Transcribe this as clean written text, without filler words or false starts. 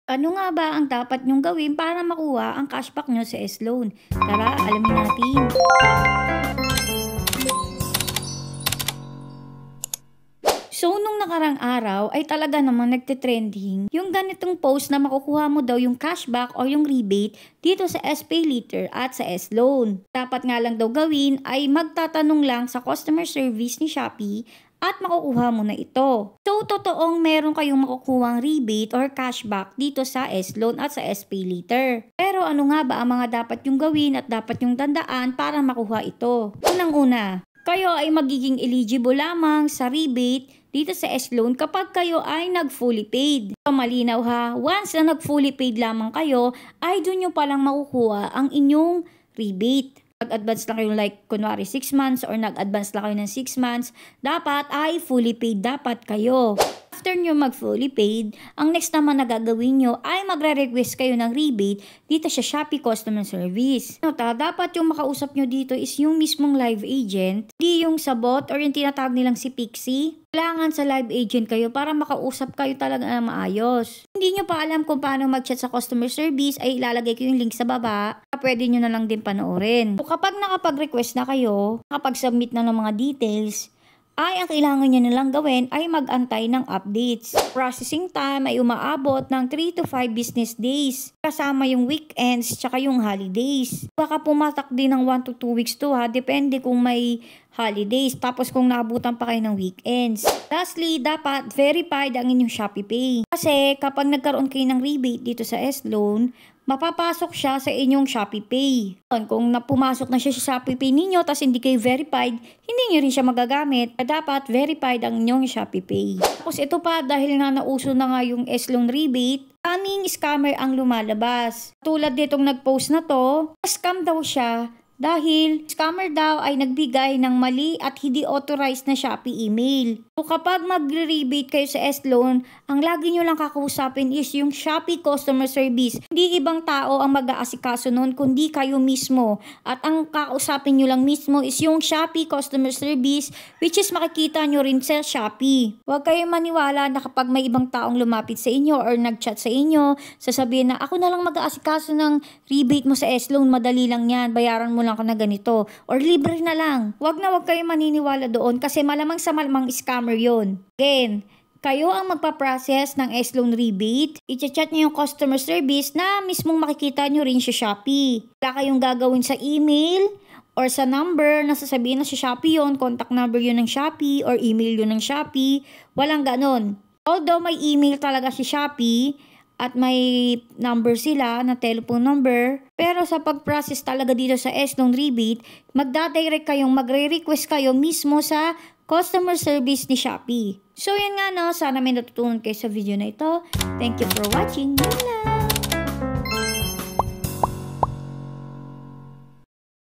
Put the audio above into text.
Ano nga ba ang dapat nyong gawin para makuha ang cashback nyo sa S-Loan? Tara, alamin natin. So, nung nakarang araw ay talaga namang nagtitrending yung ganitong post na makukuha mo daw yung cashback o yung rebate dito sa SPayLater at sa S-Loan. Dapat nga lang daw gawin ay magtatanong lang sa customer service ni Shopee at makukuha mo na ito. So, totoong meron kayong makukuhang rebate or cashback dito sa S-Loan at sa SPayLater. Pero ano nga ba ang mga dapat yung gawin at dapat yung tandaan para makuha ito? Unang-una, kayo ay magiging eligible lamang sa rebate dito sa S-Loan kapag kayo ay nag-fully paid. So, malinaw ha, once na nag-fully paid lamang kayo, ay doon nyo palang makukuha ang inyong rebate. Nag-advance lang kayo like kunwari 6 months or nag-advance lang kayo ng 6 months, dapat ay fully paid dapat kayo. After nyo mag-fully paid, ang next naman na gagawin nyo ay magre-request kayo ng rebate dito sa Shopee Customer Service. Nota, dapat yung makausap nyo dito is yung mismong live agent, hindi yung sa bot or yung tinatawag nilang si Pixie. Kailangan sa live agent kayo para makausap kayo talaga na maayos. Hindi nyo pa alam kung paano mag-chat sa customer service, ay ilalagay ko yung link sa baba. Pwede nyo na lang din panoorin. So, kapag nakapag-request na kayo, nakapag-submit na ng mga details, ay ang kailangan nyo nilang gawin ay mag-antay ng updates. Processing time ay umaabot ng 3 to 5 business days. Kasama yung weekends tsaka yung holidays. Baka pumatak din ng 1 to 2 weeks to ha. Depende kung may holidays. Tapos kung naabutan pa kayo ng weekends. Lastly, dapat verified ang inyong ShopeePay. Kasi kapag nagkaroon kayo ng rebate dito sa S-Loan, mapapasok siya sa inyong ShopeePay. Kung pumasok na siya sa ShopeePay ninyo tapos hindi kayo verified, hindi nyo rin siya magagamit. Dapat verified ang inyong ShopeePay. Tapos ito pa, dahil nga nauso na nga yung S-Loan rebate, aming scammer ang lumalabas. Tulad ditong nag-post na to, scam daw siya. Dahil scammer daw ay nagbigay ng mali at hindi authorized na Shopee email. So kapag mag-rebate kayo sa S-Loan, ang lagi nyo lang kakausapin is yung Shopee Customer Service. Hindi ibang tao ang mag-aasikaso nun, kundi kayo mismo. At ang kakausapin nyo lang mismo is yung Shopee Customer Service, which is makikita nyo rin sa Shopee. Huwag kayong maniwala na kapag may ibang taong lumapit sa inyo or nag-chat sa inyo, sasabihin na ako na lang mag-aasikaso ng rebate mo sa S-Loan, madali lang yan, bayaran mo lang ka na ganito or libre na lang. Wag kayong maniniwala doon kasi malamang sa malamang scammer yon. Again, kayo ang magpa-process ng S-Loan rebate. I-chat nyo yung customer service na mismong makikita nyo rin sa Shopee. Wala kayong gagawin sa email or sa number na sasabihin na sa Shopee yon, contact number yun ng Shopee or email yun ng Shopee. Walang ganon. Although may email talaga si Shopee, at may number sila na telephone number. Pero sa pag-process talaga dito sa S-Loan rebate, magdadirect kayong magre-request kayo mismo sa customer service ni Shopee. So yun nga no, sana may natutunan kayo sa video na ito. Thank you for watching. Yun lang!